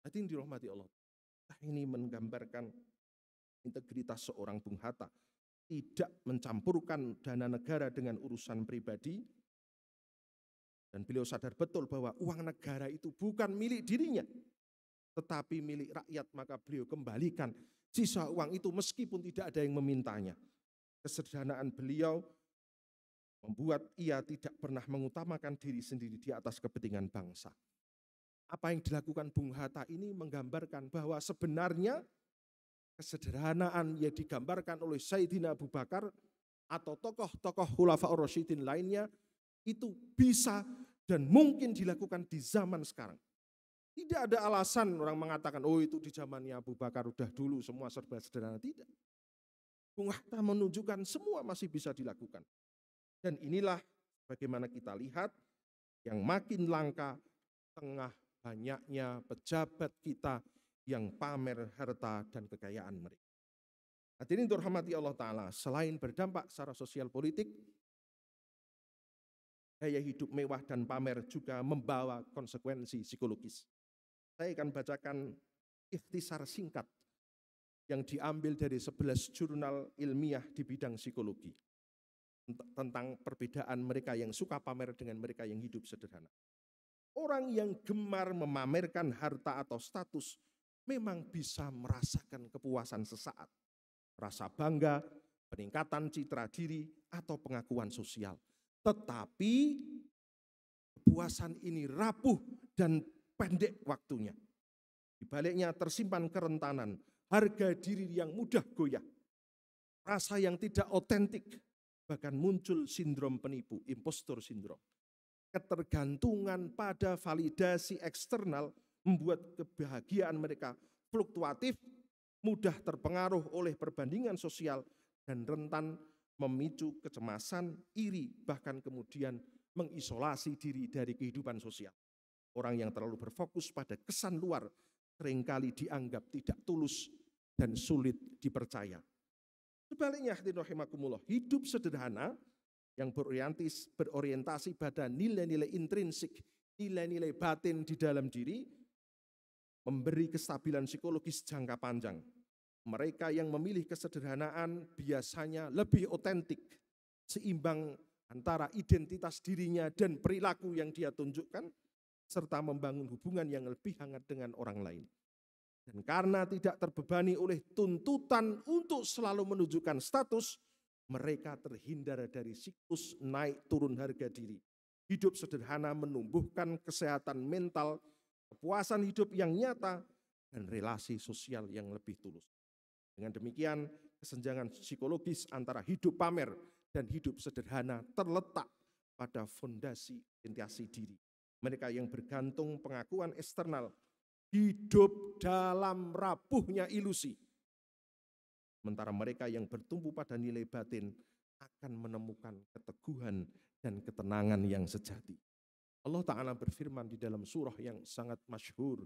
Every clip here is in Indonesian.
Hadirin dirahmati Allah. Ini menggambarkan integritas seorang Bung Hatta. Tidak mencampurkan dana negara dengan urusan pribadi. Dan beliau sadar betul bahwa uang negara itu bukan milik dirinya, tetapi milik rakyat, maka beliau kembalikan sisa uang itu meskipun tidak ada yang memintanya. Kesederhanaan beliau membuat ia tidak pernah mengutamakan diri sendiri di atas kepentingan bangsa. Apa yang dilakukan Bung Hatta ini menggambarkan bahwa sebenarnya kesederhanaan yang digambarkan oleh Sayyidina Abu Bakar atau tokoh-tokoh Khulafaur Rasyidin lainnya itu bisa dan mungkin dilakukan di zaman sekarang. Tidak ada alasan orang mengatakan, oh itu di zamannya Abu Bakar udah dulu semua serba sederhana. Tidak. Bung Hatta menunjukkan semua masih bisa dilakukan. Dan inilah bagaimana kita lihat yang makin langka tengah banyaknya pejabat kita yang pamer harta dan kekayaan mereka. Hadirin dirahmati Allah Ta'ala, selain berdampak secara sosial politik, gaya hidup mewah dan pamer juga membawa konsekuensi psikologis. Saya akan bacakan ikhtisar singkat yang diambil dari 11 jurnal ilmiah di bidang psikologi tentang perbedaan mereka yang suka pamer dengan mereka yang hidup sederhana. Orang yang gemar memamerkan harta atau status memang bisa merasakan kepuasan sesaat, rasa bangga, peningkatan citra diri, atau pengakuan sosial. Tetapi kepuasan ini rapuh dan pendek waktunya. Di baliknya tersimpan kerentanan, harga diri yang mudah goyah, rasa yang tidak otentik, bahkan muncul sindrom penipu, impostor sindrom. Ketergantungan pada validasi eksternal membuat kebahagiaan mereka fluktuatif, mudah terpengaruh oleh perbandingan sosial, dan rentan memicu kecemasan, iri, bahkan kemudian mengisolasi diri dari kehidupan sosial. Orang yang terlalu berfokus pada kesan luar seringkali dianggap tidak tulus dan sulit dipercaya. Sebaliknya, hadirin rahimakumullah, hidup sederhana yang berorientasi pada nilai-nilai intrinsik, nilai-nilai batin di dalam diri, memberi kestabilan psikologis jangka panjang. Mereka yang memilih kesederhanaan biasanya lebih otentik, seimbang antara identitas dirinya dan perilaku yang dia tunjukkan, serta membangun hubungan yang lebih hangat dengan orang lain. Dan karena tidak terbebani oleh tuntutan untuk selalu menunjukkan status, mereka terhindar dari siklus naik turun harga diri. Hidup sederhana menumbuhkan kesehatan mental, kepuasan hidup yang nyata, dan relasi sosial yang lebih tulus. Dengan demikian, kesenjangan psikologis antara hidup pamer dan hidup sederhana terletak pada fondasi orientasi diri. Mereka yang bergantung pengakuan eksternal hidup dalam rapuhnya ilusi. Sementara mereka yang bertumpu pada nilai batin akan menemukan keteguhan dan ketenangan yang sejati. Allah Ta'ala berfirman di dalam surah yang sangat masyhur,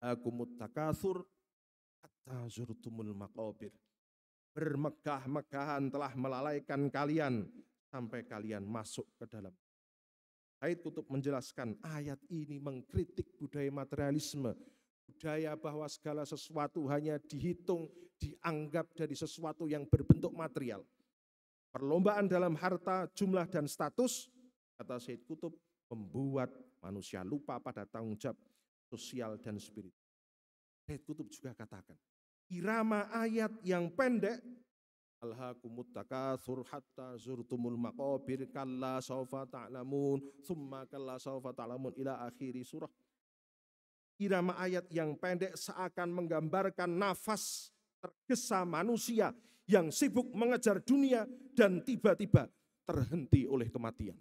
Akumut takatsur hatta zurtumul maqabir. Bermegah-megahan telah melalaikan kalian sampai kalian masuk ke dalam. Said Qutb menjelaskan ayat ini mengkritik budaya materialisme, budaya bahwa segala sesuatu hanya dihitung, dianggap dari sesuatu yang berbentuk material. Perlombaan dalam harta, jumlah, dan status, kata Said Qutb, membuat manusia lupa pada tanggung jawab sosial dan spiritual. Said Qutb juga katakan, irama ayat yang pendek, alhaakumut takatsur hatta zurtumul maqabir kalla sawfa ta'lamun tsumma kalla sawfa ta'lamun ila akhiri surah. Irama ayat yang pendek seakan menggambarkan nafas tergesa manusia yang sibuk mengejar dunia dan tiba-tiba terhenti oleh kematian.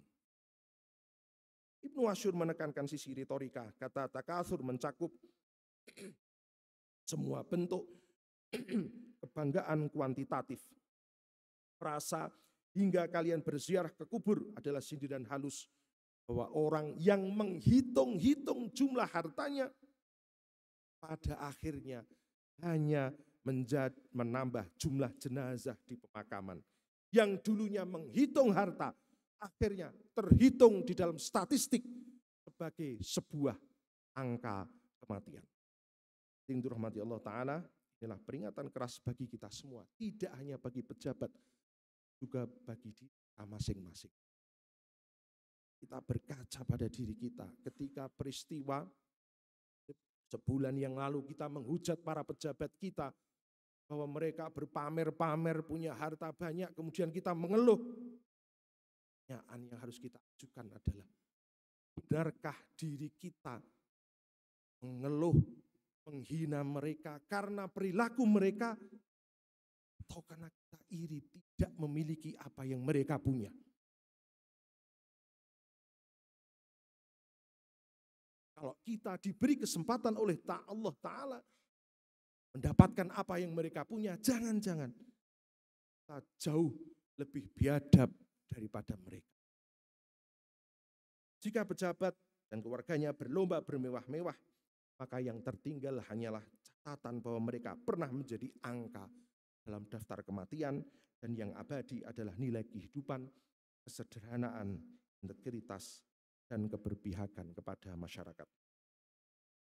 Ibnu Asyur menekankan sisi retorika, kata takatsur mencakup semua bentuk kebanggaan kuantitatif. Rasa hingga kalian berziarah ke kubur adalah sindiran halus bahwa orang yang menghitung-hitung jumlah hartanya pada akhirnya hanya menambah jumlah jenazah di pemakaman. Yang dulunya menghitung harta akhirnya terhitung di dalam statistik sebagai sebuah angka kematian. Yang dirahmati Allah Ta'ala, inilah peringatan keras bagi kita semua. Tidak hanya bagi pejabat, juga bagi diri kita masing-masing. Kita berkaca pada diri kita ketika peristiwa sebulan yang lalu kita menghujat para pejabat kita bahwa mereka berpamer-pamer punya harta banyak, kemudian kita mengeluh. Pertanyaan yang harus kita ajukan adalah, benarkah diri kita mengeluh, menghina mereka karena perilaku mereka, atau karena kita iri tidak memiliki apa yang mereka punya? Kalau kita diberi kesempatan oleh Allah Ta'ala mendapatkan apa yang mereka punya, jangan-jangan kita jauh lebih biadab daripada mereka. Jika pejabat dan keluarganya berlomba bermewah-mewah, maka yang tertinggal hanyalah catatan bahwa mereka pernah menjadi angka dalam daftar kematian, dan yang abadi adalah nilai kehidupan, kesederhanaan, integritas, dan keberpihakan kepada masyarakat.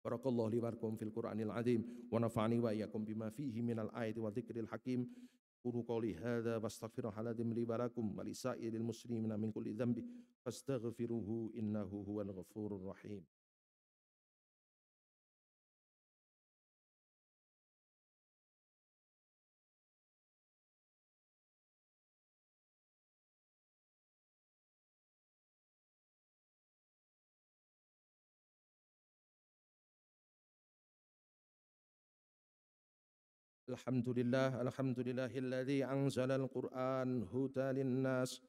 Barakallahu li wa lakum fil Qur'anil azim wa nafa'ani wa iyyakum bima fihi minal ayati wa dzikril hakim. Qulu qouli hadza wastaghfirullahaladzim li wa lakum wa lisairil muslimina min kulli dzambi fastaghfiruhu innahu huwal ghafurur rahim. Alhamdulillahilladzi anzalal Qur'an hudan linnas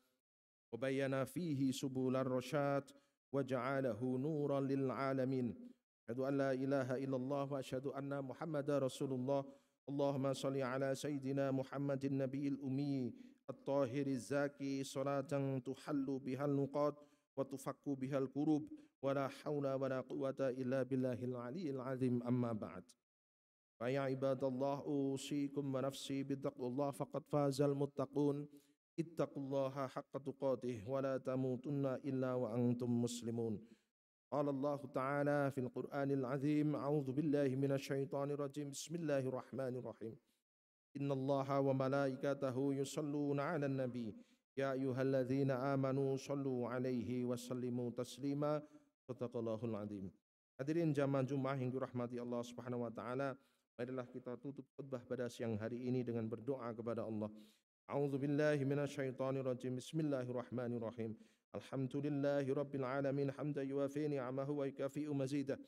wa bayyana fihi subular rasyad wa ja'alahu nuran lil alamin. Asyhadu an la ilaha illallah wa asyhadu anna Muhammadar Rasulullah. Allahumma shalli ala sayyidina Muhammadin nabiyil ummi at-tahiriz zaki salatan tuhallu bihal nuqat wa tufakku bihal kurub wa la hawla wa la quwwata illa billahil aliyyil azim, amma ba'd. Ya ibadallah, usikum wa nafsi bittaqullah faqad fazal muttaqun. Ittaqullaha haqqa tuqatih wa la tamutunna illa wa antum muslimun. Qala Allah Ta'ala fil Qur'anil azim, a'udzu billahi minasy syaithanir rajim. Bismillahirrahmanirrahim. Innallaha wa malaikatahu yusholluna 'alan nabi. Ya ayyuhalladzina amanu shallu 'alaihi wa sallimu taslima. Shadaqallahul azim. Hadirin jamaah Jumat yang dirahmati Allah Subhanahu wa taala, marilah kita tutup khutbah pada siang hari ini dengan berdoa kepada Allah. A'udzubillahi minasyaitonir rajim. Bismillahirrahmanirrahim. Alhamdulillahi rabbil alamin hamdan yuwafi ni'amahu wa yukafi'u mazidah.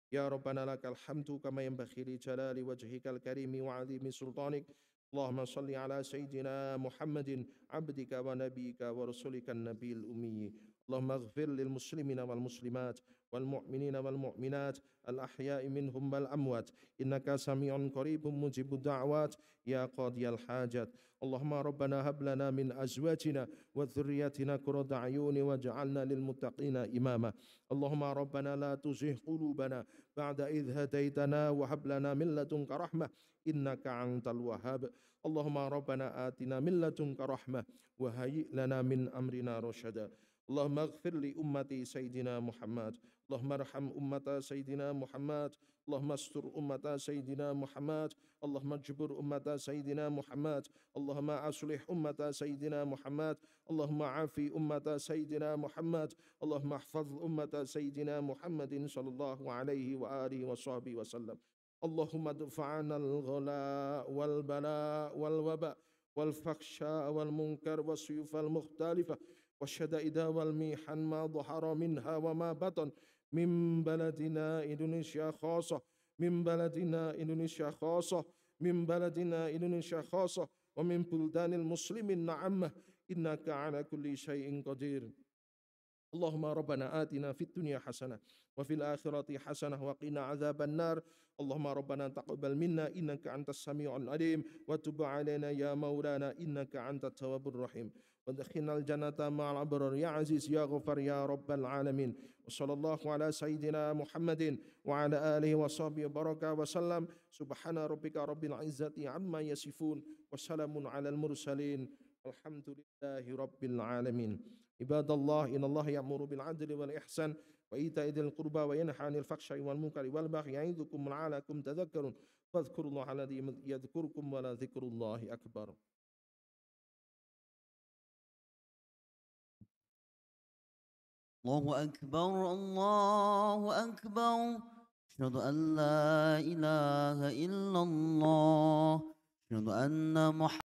Ya Rabbana lakal hamdu kama yanbaghi li jalali wajhikal karimi wa 'azimi sultanik. Allahumma salli ala sayyidina Muhammadin abdika wa nabiyyika wa rasulikan nabiyil ummi. Allahumma ighfir lil muslimina wal muslimat wal mu'minina wal mu'minat al ahya'i minhum wal amwat innaka sami'un qaribun mujibud da'wat ya qadiyal hajat. Allahumma rabbana hab lana min azwajina wa dhurriyyatina qurrata a'yuni waj'alna lil muttaqina imama. Allahumma rabbana la tuzigh qulubana ba'da idh hadaitana wa hab lana min ladunka rahmah innaka antal wahhab. Allahumma rabbana atina min ladunka rahmah wa hayyi lana min amrina rasyada. Allahumma ighfir li ummati Sayyidina Muhammad. Allahumma arham ummata Sayyidina Muhammad. Allahumma astur ummata Sayyidina Muhammad. Allahumma jubur ummata Sayyidina Muhammad. Allahumma aslih ummata Sayyidina Muhammad. Allahumma afi ummata Sayyidina Muhammad. Allahumma ahfaz ummata Sayyidina Muhammadin sallallahu alaihi wa alihi wa sahbihi wa sallam. Allahumma dfa'ana al-ghala wal bala wal waba wal fakhsha wal munkar was suyuf al mukhtalifah والشدائد والميحن ما ظهر منها وما بطن من بلدنا إندونيسيا خاصة من بلدنا إندونيسيا خاصة من بلدنا إندونيسيا خاصة ومن بلدان المسلمين عامة إنك على كل شيء قدير. اللهم ربنا آتنا في الدنيا حسنة وفي الآخرة حسنة وقنا عذاب النار. اللهم ربنا تقبل منا إنك أنت السميع العليم وتب علينا يا مولانا إنك أنت التواب الرحيم وادخلنا الجنة مع الأبرار يا عزيز يا غفار يا رب العالمين. وصلى الله على سيدنا محمد وعلى آله وصحبه وبارك وسلم. سبحان ربك رب العزة عما يصفون وسلام على المرسلين والحمد لله رب العالمين. عباد الله إن الله يأمر بالعدل والإحسان وإيتاء ذي القربى وينهى عن الفحشاء والمنكر والبغي يعظكم لعلكم تذكرون فاذكروا الله الذي يذكركم ولذكر الله أكبر. الله أكبر الله أكبر. أشهد أن لا إله إلا الله. أشهد أن محمدا